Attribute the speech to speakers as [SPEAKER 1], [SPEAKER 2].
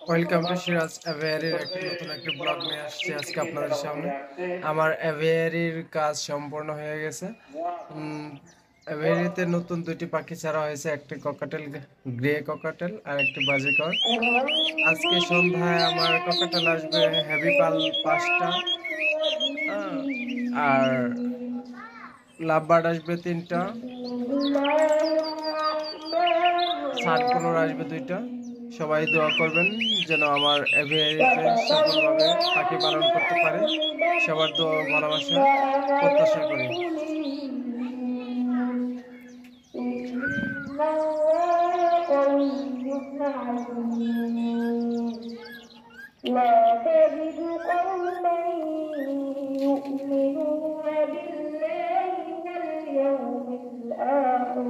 [SPEAKER 1] Welcome to Siraj অ্যাভিয়ারির নতুন একটি blog নিয়ে আসছি আজকে আপনাদের সামনে। আমার অ্যাভিয়ারির কাজ সম্পূর্ণ হয়ে গেছে। অ্যাভিয়ারিতে নতুন দুটি পাখি ছাড়া হয়েছে, একটি ককাটেল, গ্রে ককাটেল আর একটি বাজিকর। আজকে সন্ধ্যায় আমার ককাটেল আসবে হেভি পাল 5টা, আর লাভবার্ড আসবে 3টা, সানকুনোর আসবে 2টা। সবাই দোয়া করবেন যেন আমার এভিয়ারিতে সফলভাবে পাখি পালন করতে পারে। সবার দোয়া ভালোবাসা প্রত্যাশা করি।
[SPEAKER 2] لا تجد قوما يؤمنون بالله واليوم الآخر